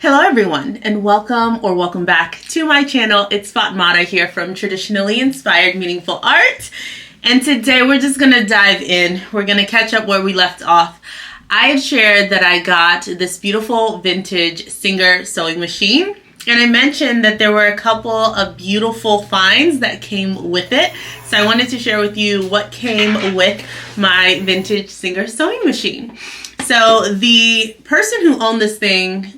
Hello everyone, and welcome back to my channel. It's Fatmata here from Traditionally Inspired Meaningful Art, and today we're just gonna dive in. We're gonna catch up where we left off. I had shared that I got this beautiful vintage Singer sewing machine, and I mentioned that there were a couple of beautiful finds that came with it. So I wanted to share with you what came with my vintage Singer sewing machine. So the person who owned this thing,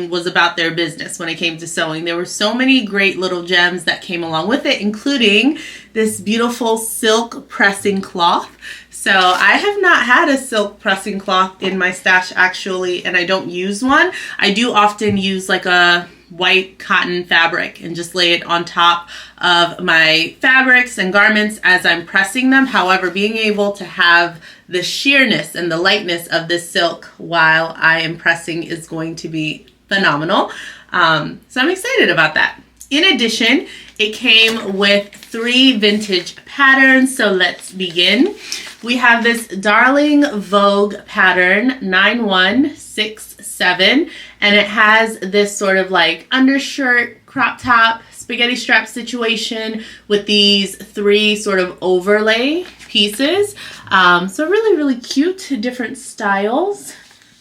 was about their business when it came to sewing. There were so many great little gems that came along with it, including this beautiful silk pressing cloth. So I have not had a silk pressing cloth in my stash actually, and I don't use one. I do often use like a white cotton fabric and just lay it on top of my fabrics and garments as I'm pressing them. However, being able to have the sheerness and the lightness of this silk while I am pressing is going to be phenomenal. So I'm excited about that. In addition, it came with 3 vintage patterns, so let's begin. We have this Darling Vogue pattern 9167, and it has this sort of like undershirt, crop top, spaghetti strap situation with these 3 sort of overlay pieces. So really cute, different styles.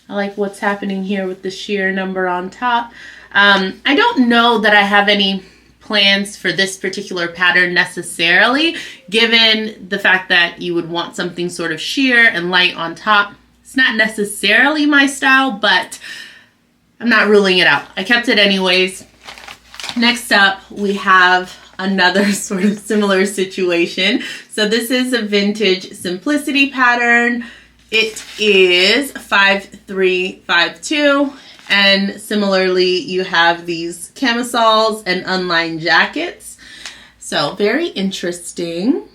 I like what's happening here with the sheer number on top. I don't know that I have any plans for this particular pattern necessarily, given the fact that you would want something sort of sheer and light on top. It's not necessarily my style, but I'm not ruling it out. I kept it anyways. Next up, we have another sort of similar situation. So this is a vintage Simplicity pattern. It is 5352. And similarly, you have these camisoles and unlined jackets. So very interesting.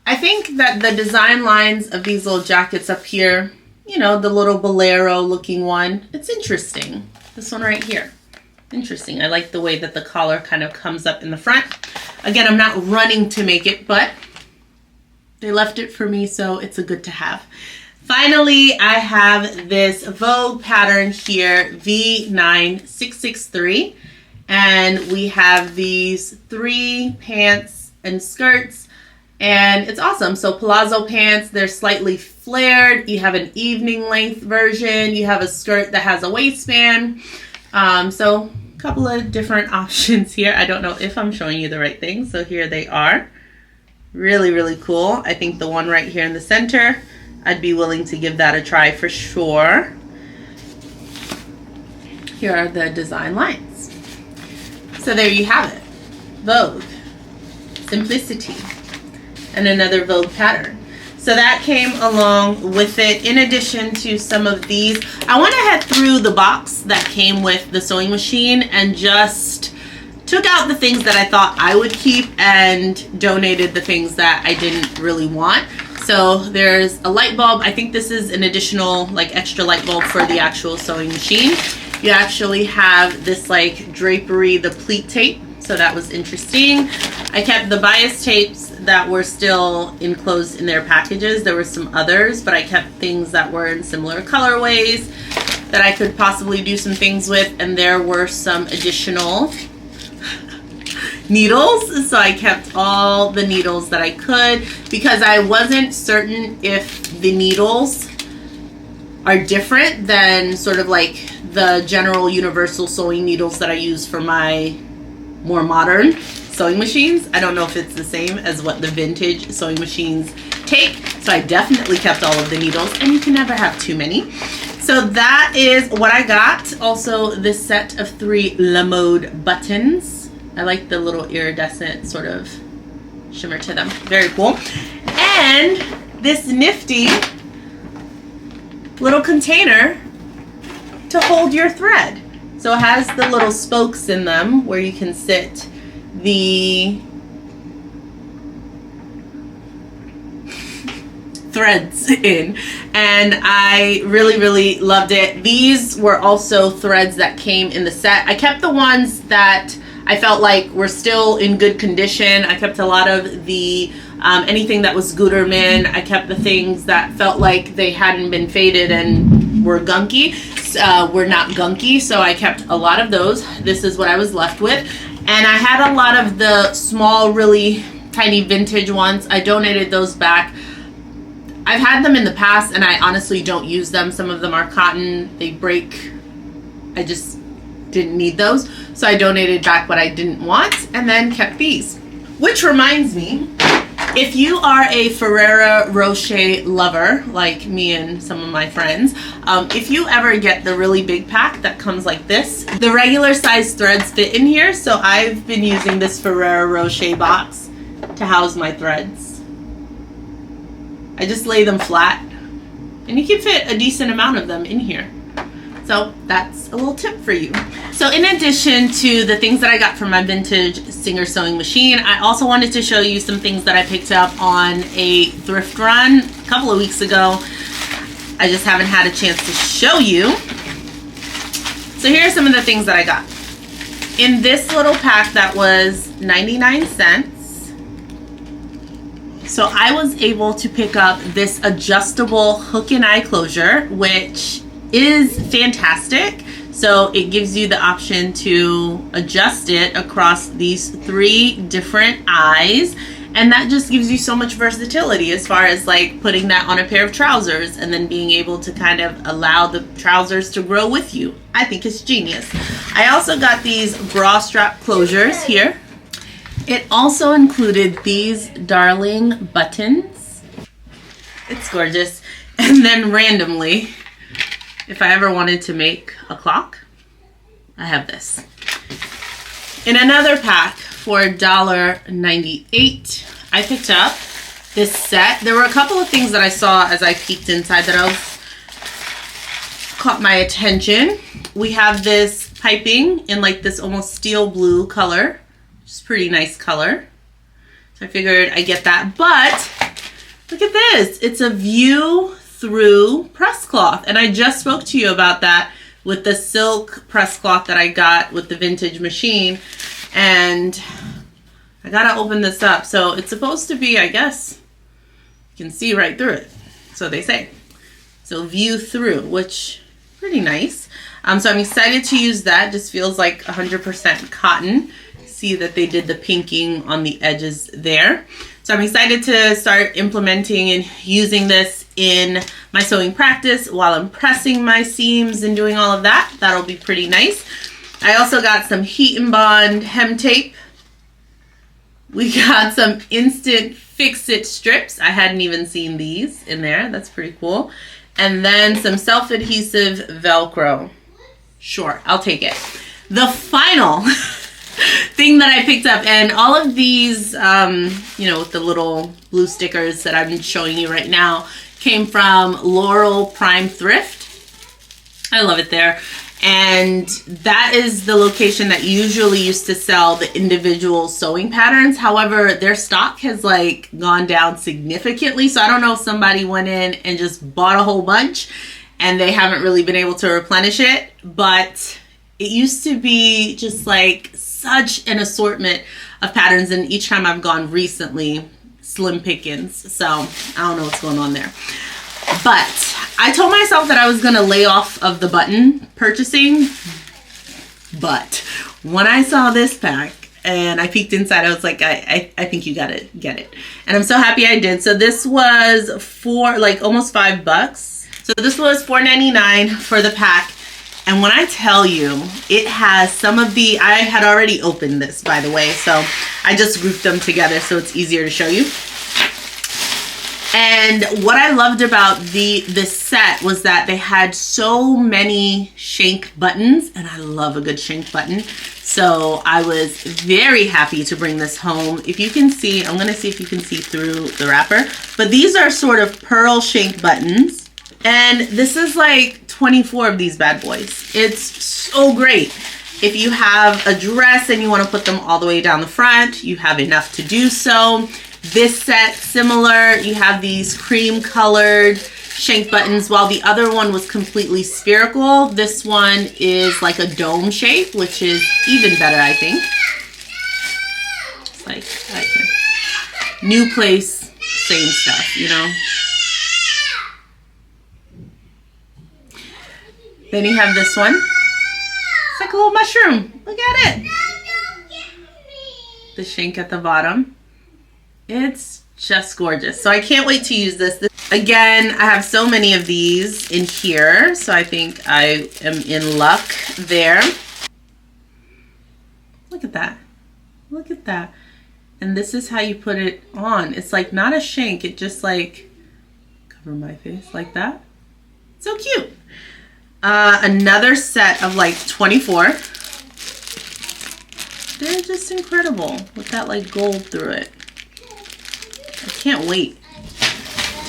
I think that the design lines of these little jackets up here, you know, the little bolero looking one, it's interesting. This one right here, interesting. I like the way that the collar kind of comes up in the front. Again, I'm not running to make it, but they left it for me, so it's a good to have. Finally, I have this Vogue pattern here, V9663, and we have these 3 pants and skirts, and it's awesome. So palazzo pants, they're slightly flared. You have an evening length version. You have a skirt that has a waistband. So a couple of different options here. I don't know if I'm showing you the right thing, so here they are. Really cool. I think the one right here in the center, I'd be willing to give that a try for sure. Here are the design lines. So there you have it. Vogue, Simplicity, and another Vogue pattern. So that came along with it. In addition to some of these, I went ahead through the box that came with the sewing machine and just took out the things that I thought I would keep and donated the things that I didn't really want. So there's a light bulb. I think this is an additional like extra light bulb for the actual sewing machine. You actually have this like drapery, the pleat tape. So that was interesting. I kept the bias tapes that were still enclosed in their packages. There were some others, but I kept things that were in similar colorways that I could possibly do some things with. And there were some additional needles, so I kept all the needles that I could because I wasn't certain if the needles are different than sort of like the general universal sewing needles that I use for my more modern sewing machines. I don't know if it's the same as what the vintage sewing machines take, so I definitely kept all of the needles, and you can never have too many. So that is what I got. Also, this set of 3 La Mode buttons. I like the little iridescent sort of shimmer to them. Very cool. And this nifty little container to hold your thread. So it has the little spokes in them where you can sit the threads in, and I really loved it. These were also threads that came in the set. I kept the ones that I felt like were still in good condition. I kept a lot of the anything that was Gutermann. I kept the things that felt like they hadn't been faded and were gunky, were not gunky, so I kept a lot of those. This is what I was left with. And I had a lot of the small, really tiny vintage ones. I donated those back. I've had them in the past and I honestly don't use them. Some of them are cotton, they break. I just didn't need those. So I donated back what I didn't want and then kept these. Which reminds me, if you are a Ferrero Rocher lover, like me and some of my friends, if you ever get the really big pack that comes like this, the regular size threads fit in here. So I've been using this Ferrero Rocher box to house my threads. I just lay them flat and you can fit a decent amount of them in here. So that's a little tip for you. So in addition to the things that I got from my vintage Singer sewing machine, I also wanted to show you some things that I picked up on a thrift run a couple of weeks ago. I just haven't had a chance to show you. So here are some of the things that I got. In this little pack that was 99 cents. So I was able to pick up this adjustable hook and eye closure, which is fantastic. So it gives you the option to adjust it across these 3 different eyes, and that just gives you so much versatility as far as like putting that on a pair of trousers and then being able to kind of allow the trousers to grow with you. I think it's genius. I also got these bra strap closures here. It also included these darling buttons. It's gorgeous. And then randomly, if I ever wanted to make a clock, I have this. In another pack for $1.98, I picked up this set. There were a couple of things that I saw as I peeked inside that caught my attention. We have this piping in like this almost steel blue color. It's a pretty nice color. So I figured I'd get that. But look at this. It's a view through press cloth. And I just spoke to you about that with the silk press cloth that I got with the vintage machine. And I gotta open this up. So it's supposed to be, I guess, you can see right through it. So they say. So view through, which pretty nice. So I'm excited to use that. Just feels like 100% cotton. See that they did the pinking on the edges there. So I'm excited to start implementing and using this in my sewing practice while I'm pressing my seams and doing all of that. That'll be pretty nice. I also got some heat and bond hem tape. We got some instant fix-it strips. I hadn't even seen these in there. That's pretty cool. And then some self-adhesive Velcro. Sure, I'll take it. The final thing that I picked up, and all of these, you know, with the little blue stickers that I'm showing you right now, came from Laurel Prime Thrift. I love it there. And that is the location that usually used to sell the individual sewing patterns. However, their stock has like gone down significantly. So I don't know if somebody went in and just bought a whole bunch and they haven't really been able to replenish it. But it used to be just like such an assortment of patterns, and each time I've gone recently, slim pickings. So I don't know what's going on there. But I told myself that I was gonna lay off of the button purchasing, but when I saw this pack and I peeked inside, I was like, I think you gotta get it. And I'm so happy I did. So this was almost $5. So this was $4.99 for the pack. And when I tell you, it has some of the, I had already opened this, by the way, so I just grouped them together so it's easier to show you. And what I loved about this set was that they had so many shank buttons, and I love a good shank button. So I was very happy to bring this home. If you can see, I'm gonna see if you can see through the wrapper, but these are sort of pearl shank buttons. And this is like 24 of these bad boys. It's so great. If you have a dress and you want to put them all the way down the front, you have enough to do so. This set, similar, you have these cream colored shank buttons. While the other one was completely spherical, this one is like a dome shape, which is even better, I think. It's like, new place, same stuff, you know? Then you have this one. It's like a little mushroom. Look at it. The shank at the bottom. It's just gorgeous. So I can't wait to use this. Again, I have so many of these in here, so I think I am in luck there. Look at that. Look at that. And this is how you put it on. It's like not a shank. It just like cover my face like that. So cute. Another set of like 24. They're just incredible with that like gold through it. I can't wait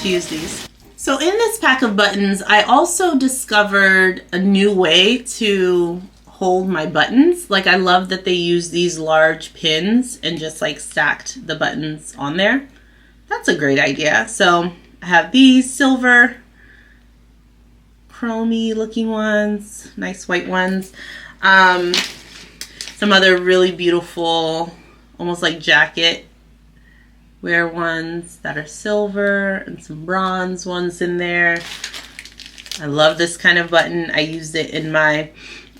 to use these. So in this pack of buttons, I also discovered a new way to hold my buttons. Like I love that they use these large pins and just like stacked the buttons on there. That's a great idea. So I have these silver, chromey looking ones, nice white ones. Some other really beautiful, almost like jacket wear ones that are silver and some bronze ones in there. I love this kind of button. I used it in my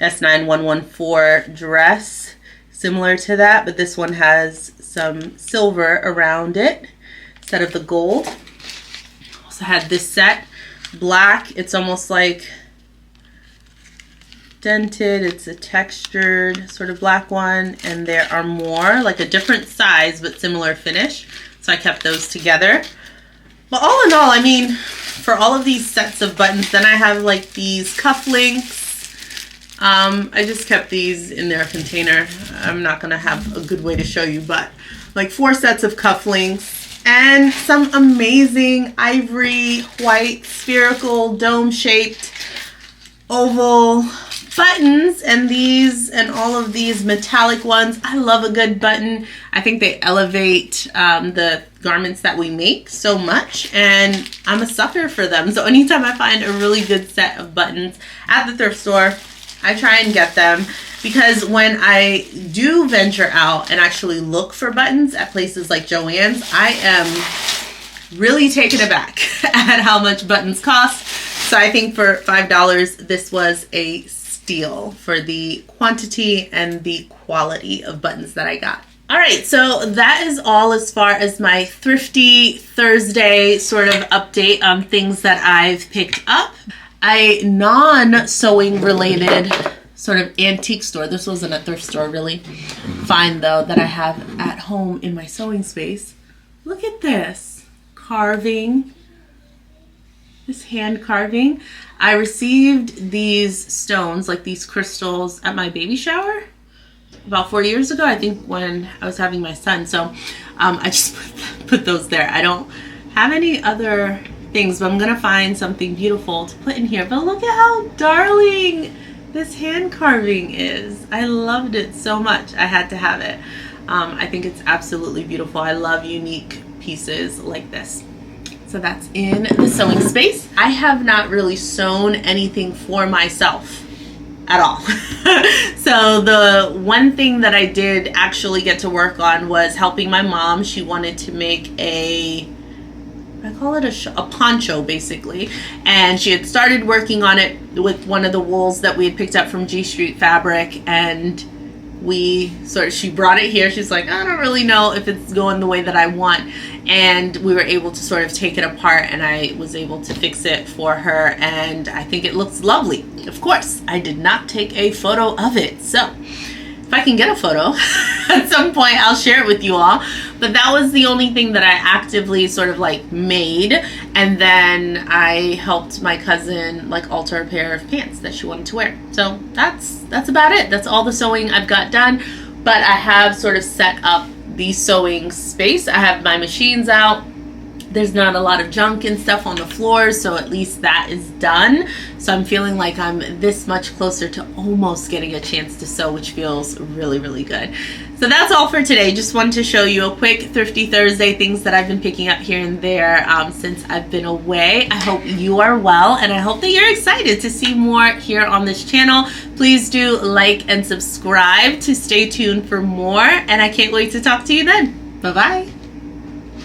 S9114 dress, similar to that, but this one has some silver around it instead of the gold. Also had this set, black. It's almost like dented. It's a textured sort of black one, and there are more, like a different size but similar finish. So I kept those together. But all in all, I mean, for all of these sets of buttons, then I have like these cufflinks. I just kept these in their container. I'm not gonna have a good way to show you, but like 4 sets of cufflinks and some amazing ivory, white, spherical, dome-shaped, oval buttons, and these and all of these metallic ones. I love a good button. I think they elevate the garments that we make so much, and I'm a sucker for them. So anytime I find a really good set of buttons at the thrift store, I try and get them, because when I do venture out and actually look for buttons at places like Joann's, I am really taken aback at how much buttons cost. So I think for $5, this was a steal for the quantity and the quality of buttons that I got. All right, so that is all as far as my Thrifty Thursday sort of update on things that I've picked up. A non-sewing related sort of antique store. This wasn't a thrift store really. Find though that I have at home in my sewing space. Look at this carving. This hand carving. I received these stones, like these crystals, at my baby shower about 4 years ago, I think, when I was having my son. So I just put those there. I don't have any other things, but I'm gonna find something beautiful to put in here. But look at how darling this hand carving is. I loved it so much. I had to have it. I think it's absolutely beautiful. I love unique pieces like this. So that's in the sewing space. I have not really sewn anything for myself at all. So the one thing that I did actually get to work on was helping my mom. She wanted to make I call it a poncho basically, and she had started working on it with one of the wools that we had picked up from G Street Fabric, and she brought it here. She's like, I don't really know if it's going the way that I want, and we were able to sort of take it apart, and I was able to fix it for her, and I think it looks lovely. Of course, I did not take a photo of it, so if I can get a photo at some point, I'll share it with you all. But that was the only thing that I actively sort of like made. And then I helped my cousin like alter a pair of pants that she wanted to wear. So that's about it. That's all the sewing I've got done. But I have sort of set up the sewing space. I have my machines out. There's not a lot of junk and stuff on the floor, so at least that is done. So I'm feeling like I'm this much closer to almost getting a chance to sew, which feels really, really good. So that's all for today. Just wanted to show you a quick Thrifty Thursday, things that I've been picking up here and there since I've been away. I hope you are well, and I hope that you're excited to see more here on this channel. Please do like and subscribe to stay tuned for more, and I can't wait to talk to you then. Bye-bye.